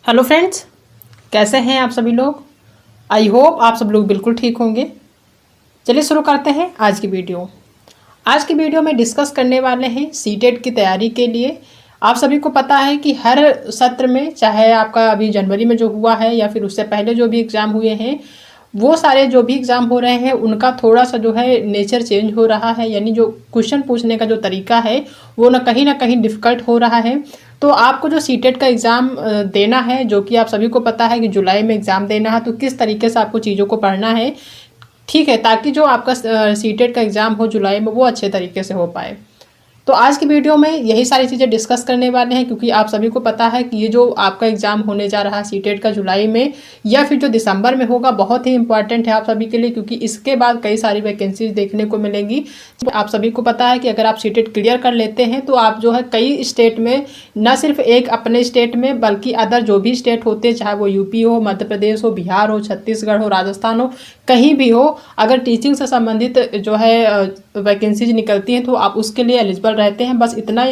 Hello friends, कैसे हैं आप सभी लोग। आई होप आप सब लोग बिल्कुल ठीक होंगे। चलिए शुरू करते हैं आज की वीडियो। आज की वीडियो में डिस्कस करने वाले हैं सीटेट की तैयारी के लिए। आप सभी को पता है कि हर सत्र में, चाहे आपका अभी जनवरी में जो हुआ है या फिर उससे पहले जो भी एग्ज़ाम हुए हैं, वो सारे जो भी एग्ज़ाम हो रहे हैं उनका थोड़ा सा जो है नेचर चेंज हो रहा है। यानी जो क्वेश्चन पूछने का जो तरीका है वो ना कहीं डिफ़िकल्ट हो रहा है। तो आपको जो सीटेट का एग्ज़ाम देना है, जो कि आप सभी को पता है कि जुलाई में एग्ज़ाम देना है, तो किस तरीके से आपको चीज़ों को पढ़ना है, ठीक है, ताकि जो आपका सीटेट का एग्ज़ाम हो जुलाई में वो अच्छे तरीके से हो पाए। तो आज की वीडियो में यही सारी चीज़ें डिस्कस करने वाले हैं, क्योंकि आप सभी को पता है कि ये जो आपका एग्ज़ाम होने जा रहा है सीटेट का जुलाई में या फिर जो दिसंबर में होगा, बहुत ही इंपॉर्टेंट है आप सभी के लिए, क्योंकि इसके बाद कई सारी वैकेंसीज देखने को मिलेंगी। आप सभी को पता है कि अगर आप सीटेट क्लियर कर लेते हैं तो आप जो है कई स्टेट में, न सिर्फ एक अपने स्टेट में बल्कि अदर जो भी स्टेट होते हैं, चाहे वो यूपी हो, मध्य प्रदेश हो, बिहार हो, छत्तीसगढ़ हो, राजस्थान हो, कहीं भी हो, अगर टीचिंग से संबंधित जो है वैकेंसीज निकलती हैं तो आप उसके लिए एलिजिबल रहते हैं। बस इतना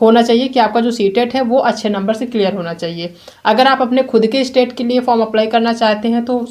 होना चाहिए कि आपका जो सीटेट है वो अच्छे नंबर से क्लियर होना चाहिए। अगर आप अपने खुद के स्टेट के लिए फॉर्म अप्लाई करना चाहते हैं तो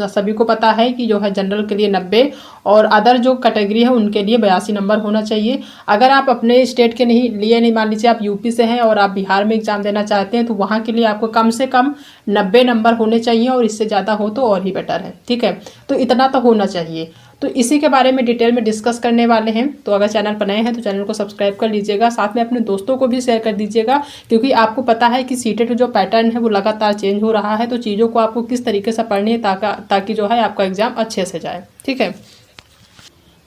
सभी को पता है कि जो है जनरल के लिए 90 और अदर जो कैटेगरी है उनके लिए 82 नंबर होना चाहिए। अगर आप अपने स्टेट के नहीं, मान लीजिए आप यूपी से हैं और आप बिहार में एग्ज़ाम देना चाहते हैं, तो वहाँ के लिए आपको कम से कम 90 नंबर होने चाहिए, और इससे ज़्यादा हो तो और ही बेटर है। ठीक है, तो इतना तो होना चाहिए। तो इसी के बारे में डिटेल में डिस्कस करने वाले हैं। तो अगर चैनल पर नए हैं तो चैनल को सब्सक्राइब कर लीजिएगा, साथ में अपने दोस्तों को भी शेयर कर दीजिएगा, क्योंकि आपको पता है कि सीटेट जो पैटर्न है वो लगातार चेंज हो रहा है। तो चीज़ों को आपको किस तरीके से पढ़नी है ताकि जो है आपका एग्ज़ाम अच्छे से जाए। ठीक है,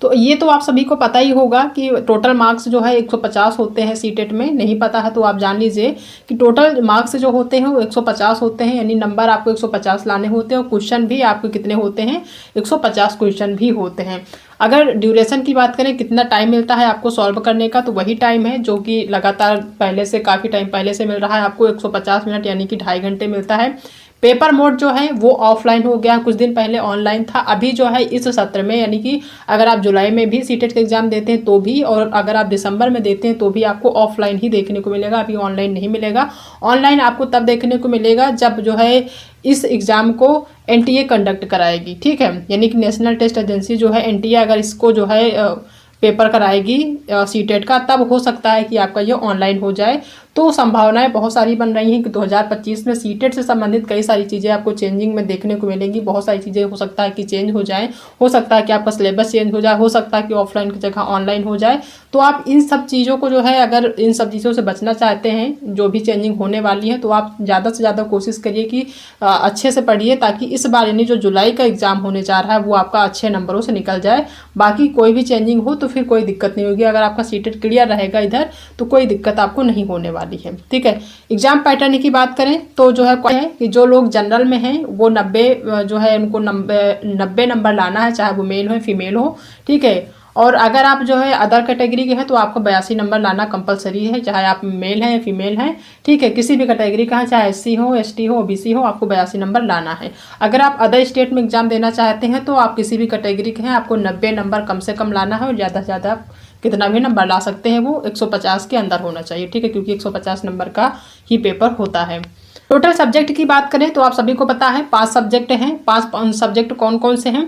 तो ये तो आप सभी को पता ही होगा कि टोटल मार्क्स जो है 150 होते हैं सीटेट में। नहीं पता है तो आप जान लीजिए कि टोटल मार्क्स जो होते हैं वो 150 होते हैं, यानी नंबर आपको 150 लाने होते हैं, और क्वेश्चन भी आपको कितने होते हैं, 150 क्वेश्चन भी होते हैं। अगर ड्यूरेशन की बात करें, कितना टाइम मिलता है आपको सॉल्व करने का, तो वही टाइम है जो कि लगातार पहले से, काफ़ी टाइम पहले से मिल रहा है आपको, 150 मिनट यानी कि 2.5 घंटे मिलता है। पेपर मोड जो है वो ऑफलाइन हो गया, कुछ दिन पहले ऑनलाइन था। अभी जो है इस सत्र में, यानी कि अगर आप जुलाई में भी सीटेट का एग्ज़ाम देते हैं तो भी, और अगर आप दिसंबर में देते हैं तो भी आपको ऑफलाइन ही देखने को मिलेगा, अभी ऑनलाइन नहीं मिलेगा। ऑनलाइन आपको तब देखने को मिलेगा जब जो है इस एग्ज़ाम को एनटीए कंडक्ट कराएगी। ठीक है, यानी कि नेशनल टेस्ट एजेंसी जो है एनटीए, अगर इसको जो है पेपर कराएगी सीटेट का, तब हो सकता है कि आपका ये ऑनलाइन हो जाए। तो संभावनाएं बहुत सारी बन रही हैं कि 2025 में सीटेट से संबंधित कई सारी चीज़ें आपको चेंजिंग में देखने को मिलेंगी। बहुत सारी चीज़ें हो सकता है कि चेंज हो जाए, हो सकता है कि आपका सिलेबस चेंज हो जाए, हो सकता है कि ऑफलाइन की जगह ऑनलाइन हो जाए। तो आप इन सब चीज़ों को जो है, अगर इन सब चीज़ों से बचना चाहते हैं जो भी चेंजिंग होने वाली है, तो आप ज़्यादा से ज़्यादा कोशिश करिए कि अच्छे से पढ़िए, ताकि इस बार यानी जो जुलाई का एग्ज़ाम होने जा रहा है वो आपका अच्छे नंबरों से निकल जाए। बाकी कोई भी चेंजिंग हो तो फिर कोई दिक्कत नहीं होगी। अगर आपका सीटेट क्लियर रहेगा इधर तो कोई दिक्कत आपको नहीं होने वाली है। ठीक है, एग्जाम पैटर्न की बात करें तो जो है कि जो लोग जनरल में हैं वो 90 जो है उनको 90 नंबर लाना है, चाहे वो मेल हो फीमेल हो। ठीक है, और अगर आप जो है अदर कैटेगरी के हैं तो आपको 82 नंबर लाना कंपलसरी है, चाहे आप मेल हैं फीमेल हैं। ठीक है, किसी भी कैटेगरी का है, चाहे एससी हो, एसटी हो, ओबीसी हो, आपको 82 नंबर लाना है। अगर आप अदर स्टेट में एग्जाम देना चाहते हैं तो आप किसी भी कैटेगरी के हैं, आपको 90 नंबर कम से कम लाना है, और ज़्यादा से ज़्यादा कितना भी नंबर ला सकते हैं वो 150 के अंदर होना चाहिए। ठीक है, क्योंकि 150 नंबर का ही पेपर होता है। टोटल सब्जेक्ट की बात करें तो आप सभी को पता है 5 सब्जेक्ट हैं। 5 सब्जेक्ट कौन कौन से हैं?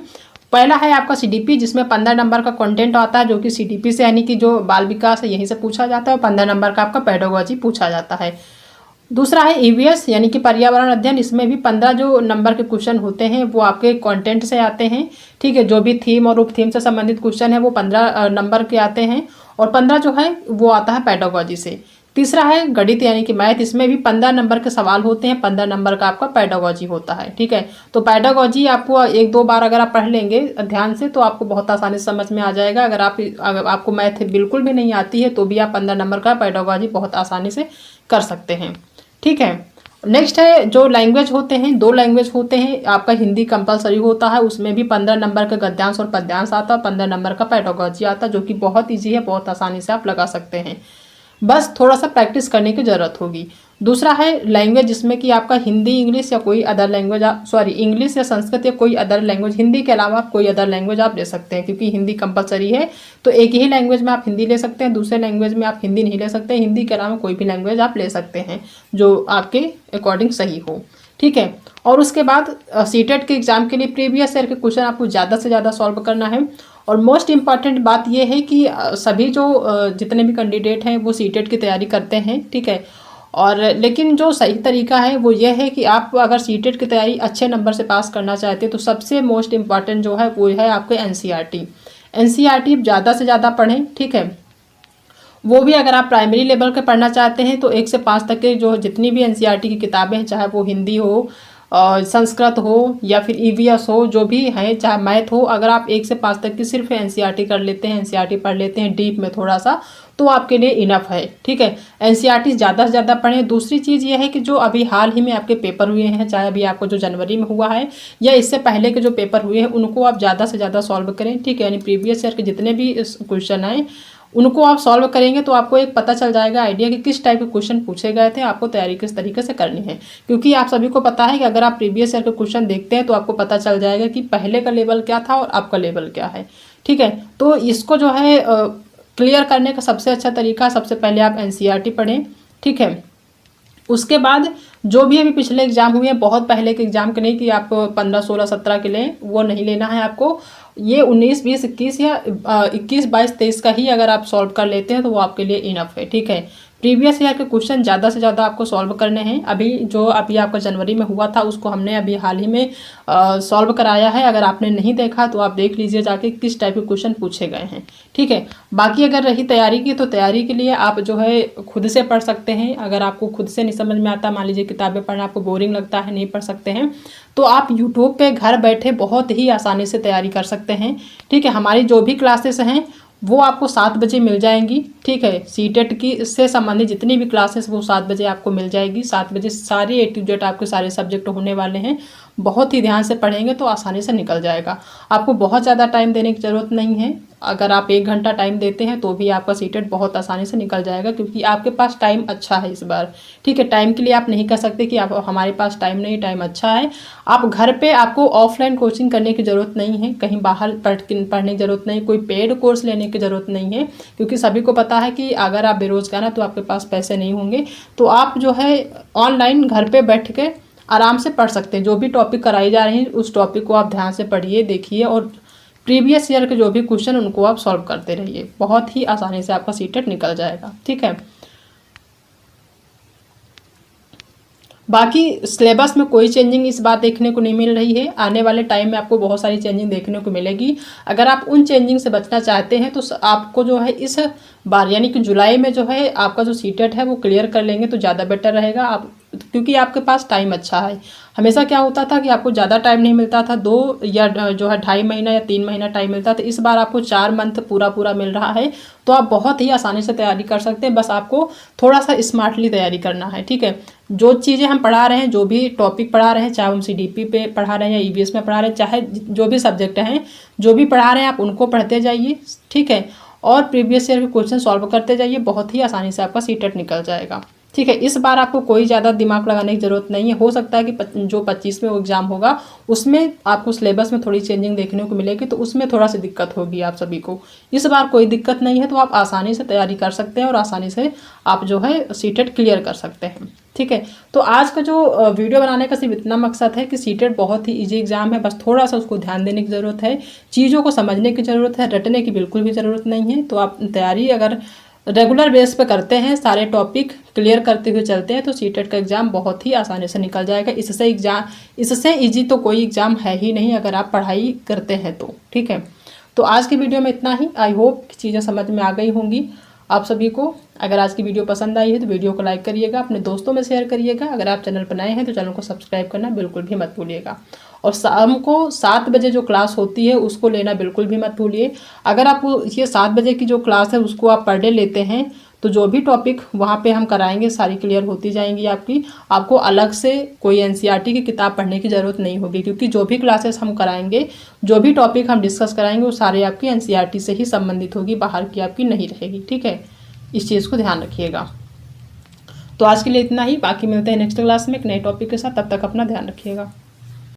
पहला है आपका सीडीपी, जिसमें 15 नंबर का कंटेंट आता है, जो कि सीडीपी से यानी कि जो बाल विकास है यहीं से पूछा जाता है, और 15 नंबर का आपका पेडागोजी पूछा जाता है। दूसरा है ईवीएस यानी कि पर्यावरण अध्ययन, इसमें भी 15 जो नंबर के क्वेश्चन होते हैं वो आपके कंटेंट से आते हैं। ठीक है, जो भी थीम और उप थीम से संबंधित क्वेश्चन है वो 15 नंबर के आते हैं, और 15 जो है वो आता है पेडागोजी से। तीसरा है गणित यानी कि मैथ, इसमें भी 15 नंबर के सवाल होते हैं, 15 नंबर का आपका पेडागोजी होता है। ठीक है, तो पेडागोजी आपको 1-2 बार अगर आप पढ़ लेंगे ध्यान से तो आपको बहुत आसानी से समझ में आ जाएगा। अगर आपको मैथ बिल्कुल भी नहीं आती है तो भी आप 15 नंबर का पेडागोजी बहुत आसानी से कर सकते हैं। ठीक है, नेक्स्ट है जो लैंग्वेज होते हैं, 2 लैंग्वेज होते हैं। आपका हिंदी कंपलसरी होता है, उसमें भी 15 नंबर का गद्यांश और पद्यांश आता है, 15 नंबर का पेडागोजी आता है, जो कि बहुत ईजी है, बहुत आसानी से आप लगा सकते हैं। बस थोड़ा सा प्रैक्टिस करने की ज़रूरत होगी। दूसरा है लैंग्वेज, जिसमें कि आपका हिंदी, इंग्लिश या कोई अदर लैंग्वेज, आप इंग्लिश या संस्कृत या कोई अदर लैंग्वेज, हिंदी के अलावा आप कोई अदर लैंग्वेज आप ले सकते हैं, क्योंकि हिंदी कंपलसरी है। तो एक ही लैंग्वेज में आप हिंदी ले सकते हैं, दूसरे लैंग्वेज में आप हिंदी नहीं ले सकते। हिंदी के अलावा कोई भी लैंग्वेज आप ले सकते हैं जो आपके अकॉर्डिंग सही हो, ठीक है। और उसके बाद सीटेट के एग्ज़ाम के लिए प्रीवियस ईयर के क्वेश्चन आपको ज़्यादा से ज़्यादा सॉल्व करना है। और मोस्ट इम्पॉर्टेंट बात यह है कि सभी जो जितने भी कैंडिडेट हैं वो सीटेट की तैयारी करते हैं, ठीक है। और लेकिन जो सही तरीका है वो ये है कि आप अगर सीटेट की तैयारी अच्छे नंबर से पास करना चाहते हैं तो सबसे मोस्ट इम्पॉर्टेंट जो है वो है आपके एनसीईआरटी ज़्यादा से ज़्यादा पढ़ें, ठीक है। वो भी अगर आप प्राइमरी लेवल के पढ़ना चाहते हैं तो 1 से 5 तक के जो जितनी भी एनसीईआरटी की किताबें हैं, चाहे वो हिंदी हो, संस्कृत हो या फिर ईवीएस हो, जो भी है, चाहे मैथ हो, अगर आप 1 से 5 तक की सिर्फ एनसीईआरटी कर लेते हैं, एनसीईआरटी पढ़ लेते हैं डीप में थोड़ा सा, तो आपके लिए इनफ है, ठीक है। एनसीईआरटी ज़्यादा से ज़्यादा पढ़ें। दूसरी चीज़ ये है कि जो अभी हाल ही में आपके पेपर हुए हैं, चाहे अभी आपको जो जनवरी में हुआ है या इससे पहले के जो पेपर हुए हैं, उनको आप ज़्यादा से ज़्यादा सॉल्व करें, ठीक है। यानी प्रीवियस ईयर के जितने भी क्वेश्चन आए उनको आप सॉल्व करेंगे तो आपको एक पता चल जाएगा आइडिया कि किस टाइप के क्वेश्चन पूछे गए थे, आपको तैयारी किस तरीके से करनी है। क्योंकि आप सभी को पता है कि अगर आप प्रीवियस ईयर के क्वेश्चन देखते हैं तो आपको पता चल जाएगा कि पहले का लेवल क्या था और अब का लेवल क्या है, ठीक है। तो इसको जो है क्लियर करने का सबसे अच्छा तरीका, सबसे पहले आप एनसीईआरटी पढ़ें, ठीक है। उसके बाद जो भी अभी पिछले एग्जाम हुए हैं, बहुत पहले के एग्जाम के नहीं कि आप 15, 16, 17 के लें, वो नहीं लेना है आपको। ये 19, 20, 21 या 21, 22, 23 का ही अगर आप सॉल्व कर लेते हैं तो वो आपके लिए इनफ है, ठीक है। प्रीवियस ईयर के क्वेश्चन ज़्यादा से ज़्यादा आपको सॉल्व करने हैं। अभी आपका जनवरी में हुआ था उसको हमने अभी हाल ही में सॉल्व कराया है। अगर आपने नहीं देखा तो आप देख लीजिए जाके किस टाइप के क्वेश्चन पूछे गए हैं, ठीक है। बाकी अगर रही तैयारी की, तो तैयारी के लिए आप जो है खुद से पढ़ सकते हैं। अगर आपको खुद से नहीं समझ में आता, मान लीजिए किताबें पढ़ना आपको बोरिंग लगता है, नहीं पढ़ सकते हैं, तो आप यूट्यूब पे घर बैठे बहुत ही आसानी से तैयारी कर सकते हैं, ठीक है। हमारी जो भी क्लासेस हैं वो आपको 7 बजे मिल जाएंगी, ठीक है। सीटेट की इससे संबंधित जितनी भी क्लासेस वो 7 बजे आपको मिल जाएगी। 7 बजे सारी A to Z आपके सारे सब्जेक्ट होने वाले हैं। बहुत ही ध्यान से पढ़ेंगे तो आसानी से निकल जाएगा। आपको बहुत ज़्यादा टाइम देने की ज़रूरत नहीं है। अगर आप 1 घंटा टाइम देते हैं तो भी आपका सीटेट बहुत आसानी से निकल जाएगा, क्योंकि आपके पास टाइम अच्छा है इस बार, ठीक है। टाइम के लिए आप नहीं कह सकते कि आप हमारे पास टाइम नहीं, टाइम अच्छा है। आप घर पे, आपको ऑफलाइन कोचिंग करने की ज़रूरत नहीं है, कहीं बाहर पढ़ने की ज़रूरत नहीं, कोई पेड कोर्स लेने की ज़रूरत नहीं है, क्योंकि सभी को पता है कि अगर आप बेरोज़गार हैं तो आपके पास पैसे नहीं होंगे। तो आप जो है ऑनलाइन घर पे बैठ के आराम से पढ़ सकते हैं। जो भी टॉपिक कराई जा रही है उस टॉपिक को आप ध्यान से पढ़िए, देखिए, और प्रीवियस ईयर के जो भी क्वेश्चन उनको आप सॉल्व करते रहिए। बहुत ही आसानी से आपका सीटेट निकल जाएगा, ठीक है। बाकी सिलेबस में कोई चेंजिंग इस बार देखने को नहीं मिल रही है। आने वाले टाइम में आपको बहुत सारी चेंजिंग देखने को मिलेगी। अगर आप उन चेंजिंग से बचना चाहते हैं तो आपको जो है इस बार यानी कि जुलाई में जो है आपका जो सीटेट है वो क्लियर कर लेंगे तो ज़्यादा बेटर रहेगा। आप क्योंकि आपके पास टाइम अच्छा है। हमेशा क्या होता था कि आपको ज़्यादा टाइम नहीं मिलता था, 2 या जो है 2.5 महीना या 3 महीना टाइम मिलता था। इस बार आपको 4 मंथ पूरा मिल रहा है, तो आप बहुत ही आसानी से तैयारी कर सकते हैं। बस आपको थोड़ा सा स्मार्टली तैयारी करना है, ठीक है। जो चीज़ें हम पढ़ा रहे हैं, जो भी टॉपिक पढ़ा रहे हैं, चाहे हम CDP पे पढ़ा रहे हैं या EVS में पढ़ा रहे हैं, चाहे जो भी सब्जेक्ट हैं, जो भी पढ़ा रहे हैं आप उनको पढ़ते जाइए, ठीक है। और प्रीवियस ईयर के क्वेश्चन सॉल्व करते जाइए, बहुत ही आसानी से आपका सीटेट निकल जाएगा, ठीक है। इस बार आपको कोई ज़्यादा दिमाग लगाने की ज़रूरत नहीं है। हो सकता है कि जो 25 में वो एग्ज़ाम होगा उसमें आपको सिलेबस में थोड़ी चेंजिंग देखने को मिलेगी, तो उसमें थोड़ा सी दिक्कत होगी आप सभी को। इस बार कोई दिक्कत नहीं है, तो आप आसानी से तैयारी कर सकते हैं और आसानी से आप जो है सीटेट क्लियर कर सकते हैं, ठीक है। तो आज का जो वीडियो बनाने का सिर्फ इतना मकसद है कि सीटेट बहुत ही ईजी एग्जाम है, बस थोड़ा सा उसको ध्यान देने की ज़रूरत है, चीज़ों को समझने की ज़रूरत है, रटने की बिल्कुल भी ज़रूरत नहीं है। तो आप तैयारी अगर रेगुलर बेस पे करते हैं, सारे टॉपिक क्लियर करते हुए चलते हैं, तो सीटेट का एग्ज़ाम बहुत ही आसानी से निकल जाएगा। इससे ईजी तो कोई एग्ज़ाम है ही नहीं अगर आप पढ़ाई करते हैं तो, ठीक है। तो आज की वीडियो में इतना ही। आई होप चीज़ें समझ में आ गई होंगी आप सभी को। अगर आज की वीडियो पसंद आई है तो वीडियो को लाइक करिएगा, अपने दोस्तों में शेयर करिएगा। अगर आप चैनल पर नए हैं तो चैनल को सब्सक्राइब करना बिल्कुल भी मत भूलिएगा। और शाम को 7 बजे जो क्लास होती है उसको लेना बिल्कुल भी मत भूलिए। अगर आप ये 7 बजे की जो क्लास है उसको आप पर डे लेते हैं तो जो भी टॉपिक वहाँ पे हम कराएंगे सारी क्लियर होती जाएंगी आपकी। आपको अलग से कोई एनसीईआरटी की किताब पढ़ने की ज़रूरत नहीं होगी, क्योंकि जो भी क्लासेस हम कराएंगे, जो भी टॉपिक हम डिस्कस कराएंगे वो सारे आपकी एनसीईआरटी से ही संबंधित होगी, बाहर की आपकी नहीं रहेगी, ठीक है। इस चीज़ को ध्यान रखिएगा। तो आज के लिए इतना ही, बाकी मिलते हैं नेक्स्ट क्लास में एक नए टॉपिक के साथ। तब तक अपना ध्यान रखिएगा।